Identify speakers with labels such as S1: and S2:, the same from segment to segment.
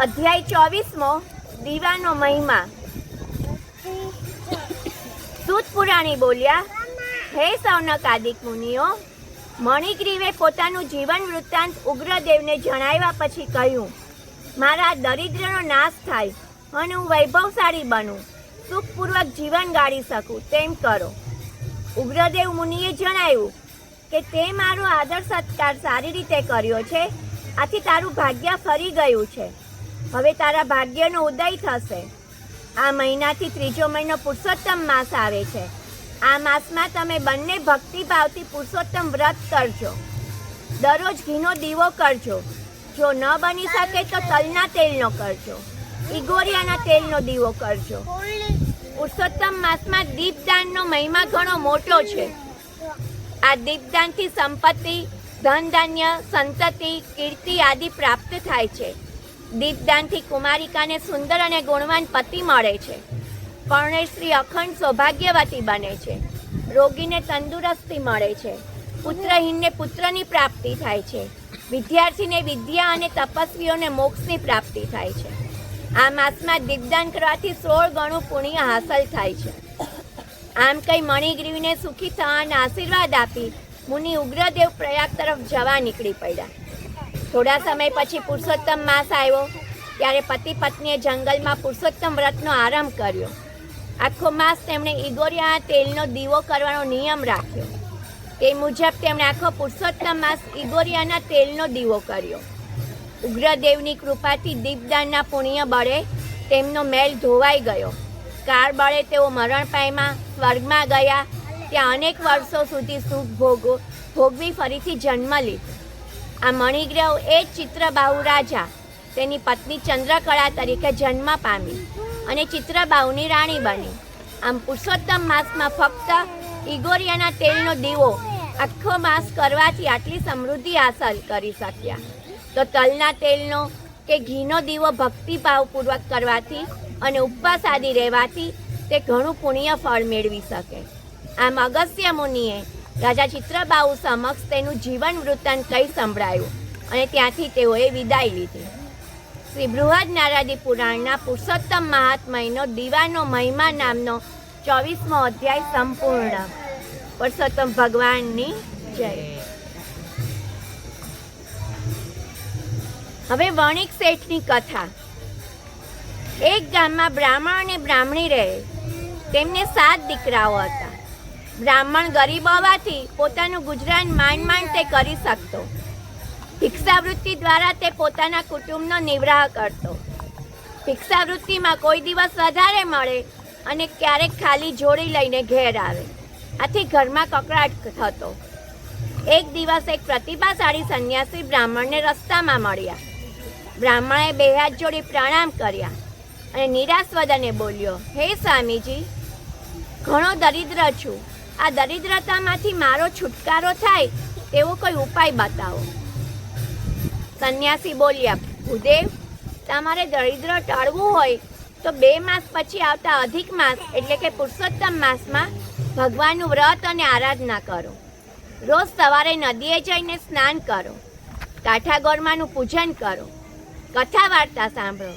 S1: અધ્યાય 24મો દીવાનો મહિમા। સૂત પુરાણી બોલ્યા, હે સૌનક આદિક મુનિઓ, મણિગ્રીવે પોતાનું જીવન વૃત્તાંત ઉગ્રદેવને જણાવ્યા પછી કહ્યું, મારા દરિદ્રનો નાશ થાય અને હું વૈભવશાળી બનું, સુખપૂર્વક જીવન ગાળી શકું તેમ કરો। ઉગ્રદેવ મુનિએ જણાવ્યું કે તે મારો આદર સત્કાર સારી રીતે કર્યો છે, આથી તારું ભાગ્ય ફરી ગયું છે। હવે તારા ભાગ્યનો ઉદય થશે। આ મહિનાથી ત્રીજો મહિનો પુરુષોત્તમ માસ આવે છે। આ માસમાં તમે બંને ભક્તિભાવથી પુરુષોત્તમ વ્રત કરજો। દરરોજ ઘીનો દીવો કરજો। જો ન બની શકે તો તલના તેલનો કરજો, ઈગોરિયાના તેલનો દીવો કરજો। પુરુષોત્તમ માસમાં દીપદાનનો મહિમા ઘણો મોટો છે। આ દીપદાનથી સંપત્તિ, ધન ધાન્ય, સંતતિ, કીર્તિ આદિ પ્રાપ્ત થાય છે। દીપદાનથી કુમારિકાને સુંદર અને ગુણવાન પતિ મળે છે। પરણેશ્રી અખંડ સૌભાગ્યવતી બને છે। રોગીને તંદુરસ્તી મળે છે। પુત્રહીનને પુત્રની પ્રાપ્તિ થાય છે। વિદ્યાર્થીને વિદ્યા અને તપસ્વીઓને મોક્ષની પ્રાપ્તિ થાય છે। આ માસમાં દીપદાન કરવાથી 16 ગણું પુણ્ય હાંસલ થાય છે। આમ કઈ મણિગ્રીવને સુખી થવાના આશીર્વાદ આપી મુનિ ઉગ્રદેવ પ્રયાગ તરફ જવા નીકળી પડ્યા। થોડા સમય પછી પુરુષોત્તમ માસ આવ્યો, ત્યારે પતિ પત્નીએ જંગલમાં પુરુષોત્તમ વ્રતનો આરંભ કર્યો। આખો માસ તેમણે ઈગોરિયા તેલનો દીવો કરવાનો નિયમ રાખ્યો। તે મુજબ તેમણે આખો પુરુષોત્તમ માસ ઈગોરિયાના તેલનો દીવો કર્યો। ઉગ્રદેવની કૃપાથી દીપદાનના પુણ્ય બળે તેમનો મેલ ધોવાઈ ગયો। કાળ બળે તેઓ મરણ પામ્યા, સ્વર્ગમાં ગયા। ત્યાં અનેક વર્ષો સુધી સુખ ભોગવી ફરીથી જન્મ લીધો। આ મણિગ્રહ એ જ ચિત્રબાહુ રાજા તેની પત્ની ચંદ્રકળા તરીકે જન્મ પામી અને ચિત્રબાહુની રાણી બની। આમ પુરુષોત્તમ માસમાં ફક્ત ઈગોરિયાના તેલનો દીવો આખો માસ કરવાથી આટલી સમૃદ્ધિ હાંસલ કરી શક્યા, તો તલના તેલનો કે ઘીનો દીવો ભક્તિભાવપૂર્વક કરવાથી અને ઉપવાસ આદિ રહેવાથી તે ઘણું પુણ્ય ફળ મેળવી શકે। આમ અગસ્ત્ય મુનિએ રાજા ચિત્રબાહુ સમક્ષ તેનું જીવન વૃત્તાંત કહી સંભળાયું અને ત્યાંથી તેઓએ વિદાય લીધી। શ્રી બૃહદ નારદી પુરાણના પુરુષોત્તમ મહાત્મયનો દીવાનો મહિમા નામનો 24મો અધ્યાય સંપૂર્ણ। પુરુષોત્તમ ભગવાનની જય। હવે વણિક શેઠની કથા। એક ગામમાં બ્રાહ્મણ અને બ્રાહ્મણી રહે। તેમને 7 દીકરાઓ હતા। બ્રાહ્મણ ગરીબ હોવાથી પોતાનું ગુજરાન માંડ તે કરી શકતો। ભિક્ષાવૃત્તિ દ્વારા તે પોતાના કુટુંબનો નિર્વાહ કરતો। ભિક્ષાવૃત્તિમાં કોઈ દિવસ વધારે મળે અને ક્યારેક ખાલી જોડી લઈને ઘેર આવે, આથી ઘરમાં કકળાટ થતો। એક દિવસ એક પ્રતિભાશાળી સંન્યાસી બ્રાહ્મણને રસ્તામાં મળ્યા। બ્રાહ્મણે 2 હાથ જોડી પ્રણામ કર્યા અને નિરાશ વદને બોલ્યો, હે સ્વામીજી, ઘણો દરિદ્ર છું। આ દરિદ્રતામાંથી મારો છુટકારો થાય તેવો કોઈ ઉપાય બતાવો। સંન્યાસી બોલ્યા, ભૂદેવ, તમારે દરિદ્ર ટાળવું હોય તો 2 માસ પછી આવતા અધિક માસ એટલે કે પુરુષોત્તમ માસમાં ભગવાનનું વ્રત અને આરાધના કરો। રોજ સવારે નદીએ જઈને સ્નાન કરો, કાઠા ગોરમાનું પૂજન કરો, કથા વાર્તા સાંભળો,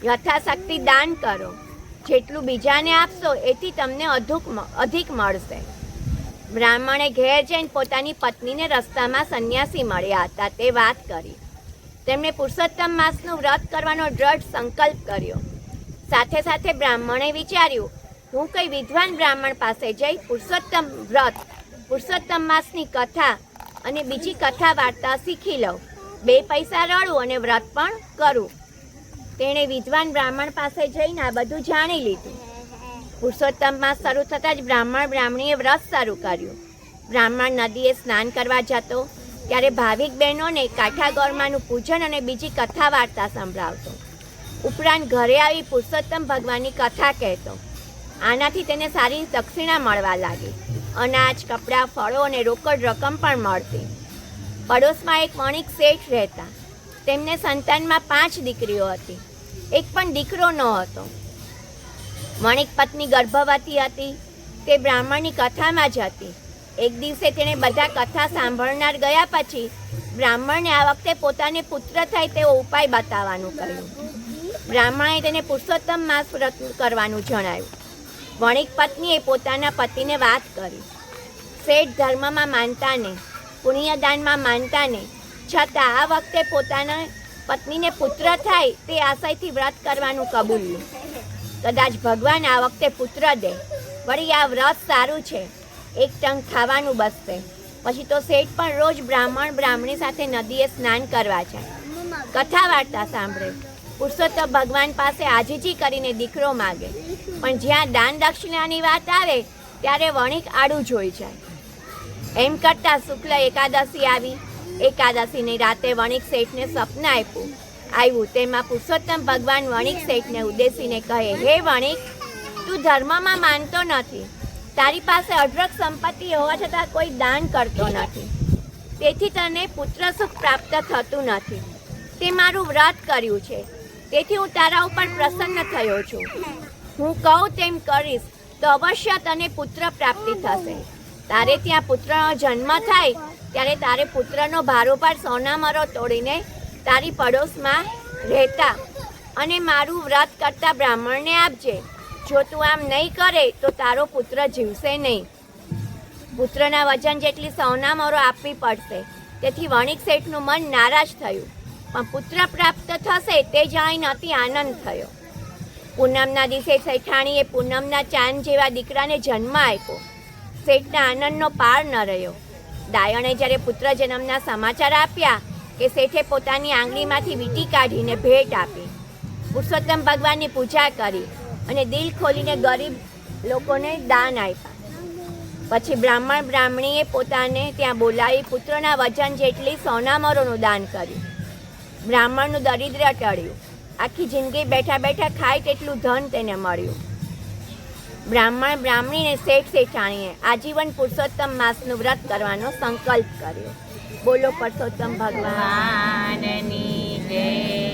S1: યથાશક્તિ દાન કરો। જેટલું બીજાને આપશો એથી તમને અધિક મળશે। બ્રાહ્મણે ઘેર જઈને પોતાની પત્નીને રસ્તામાં સંન્યાસી મળ્યા હતા તે વાત કરી। તેમણે પુરુષોત્તમ માસનું વ્રત કરવાનો દ્રઢ સંકલ્પ કર્યો। સાથે સાથે બ્રાહ્મણે વિચાર્યું, હું કઈ વિદ્વાન બ્રાહ્મણ પાસે જઈ પુરુષોત્તમ વ્રત, પુરુષોત્તમ માસની કથા અને બીજી કથા વાર્તા શીખી લઉં। 2 પૈસા રળું અને વ્રત પણ કરું। તેણે વિદ્વાન બ્રાહ્મણ પાસે જઈને આ બધું જાણી લીધું। પુરુષોત્તમ માસ શરૂ થતાં જ બ્રાહ્મણીએ વ્રત શરૂ કર્યું। બ્રાહ્મણ નદીએ સ્નાન કરવા જતો ત્યારે ભાવિક બહેનોને કાઠા ગોરમાનું પૂજન અને બીજી કથા વાર્તા સંભળાવતો। ઉપરાંત ઘરે આવી પુરુષોત્તમ ભગવાનની કથા કહેતો। આનાથી તેને સારી દક્ષિણા મળવા લાગી। અનાજ, કપડાં, ફળો અને રોકડ રકમ પણ મળતી। પડોશમાં એક વણિક શેઠ રહેતા। તેમને સંતાનમાં 5 દીકરીઓ હતી, એક પણ દીકરો ન હતો। વણિક પત્ની ગર્ભવતી હતી। તે બ્રાહ્મણની કથામાં જ હતી। એક દિવસે તેણે બધા કથા સાંભળનાર ગયા પછી બ્રાહ્મણને આ વખતે પોતાને પુત્ર થાય તેવો ઉપાય બતાવવાનું કહ્યું. બ્રાહ્મણે તેને પુરુષોત્તમ માસ વ્રત કરવાનું જણાવ્યું. વણિક પત્નીએ પોતાના પતિને વાત કરી. શેઠ ધર્મમાં માનતા નહીં, પુણ્યદાનમાં માનતા નહીં, છતાં આ વખતે પોતાના પત્નીને પુત્ર થાય તે આશયથી વ્રત કરવાનું કબૂલ્યું. કદાચ ભગવાન આ વખતે પુત્ર દે. વળી આ વ્રત સારું છે, એક ટંક ખાવાનું બસશે. પછી તો શેઠ પણ રોજ બ્રાહ્મણ બ્રાહ્મણી સાથે નદીએ સ્નાન કરવા જાય, કથા વાર્તા સાંભળે, પુરુષોત્તમ ભગવાન પાસે આજીજી કરીને દીકરો માગે. પણ જ્યાં દાન દક્ષિણાની વાત આવે ત્યારે વણિક આડું જોઈ જાય. એમ કરતા શુક્લ એકાદશી આવી. એકાદશીની રાતે વણિક શેઠને સપન આવ્યું. તેમાં પુરુષોત્તમ ભગવાન વણિક શેઠને ઉદ્દેશીને કહે, હે વણિક, તું ધર્મમાં માનતો નથી, તારી પાસે અઢળક સંપત્તિ હોવા છતાં કોઈ દાન કરતો નથી, તેથી તને પુત્ર સુખ પ્રાપ્ત થતું નથી. તે મારું વ્રત કર્યું છે, તેથી હું તારા ઉપર પ્રસન્ન થયો છું. હું કહું તેમ કરીશ તો અવશ્ય તને પુત્ર પ્રાપ્તિ થશે. તારે ત્યાં પુત્રનો જન્મ થાય ત્યારે તારે પુત્રનો ભારોભાર સોનામરો તોડીને તારી પડોશમાં રહેતા અને મારું વ્રત કરતા બ્રાહ્મણને આપજે. જો તું આમ નહીં કરે તો તારો પુત્ર જીવશે નહીં. પુત્રના વજન જેટલી સોનામરો આપવી પડશે. તેથી વણિક શેઠનું મન નારાજ થયું, પણ પુત્ર પ્રાપ્ત થશે તે જાણીને અતિ આનંદ થયો. પૂનમના દિવસે શેઠાણીએ પૂનમના ચાંદ જેવા દીકરાને જન્મ આપ્યો. શેઠના આનંદનો પાર ન રહ્યો. ડાયણે જ્યારે પુત્ર જન્મના સમાચાર આપ્યા કે શેઠે પોતાની આંગળીમાંથી વીંટી કાઢીને ભેટ આપી, પુરુષોત્તમ ભગવાનની પૂજા કરી અને દિલ ખોલીને ગરીબ લોકોને દાન આપ્યા. પછી બ્રાહ્મણ બ્રાહ્મણીએ પોતાને ત્યાં બોલાવી પુત્રના વજન જેટલી સોનામરોનું દાન કર્યું. બ્રાહ્મણનું દરિદ્ર ટળ્યું. આખી જિંદગી બેઠા બેઠા ખાય તેટલું ધન તેને મળ્યું. બ્રાહ્મણ બ્રાહ્મણીને શેઠ શેઠાણીએ આજીવન પુરુષોત્તમ માસનું વ્રત કરવાનો સંકલ્પ કર્યો. બોલો પુરુષોત્તમ ભગવાનની જય.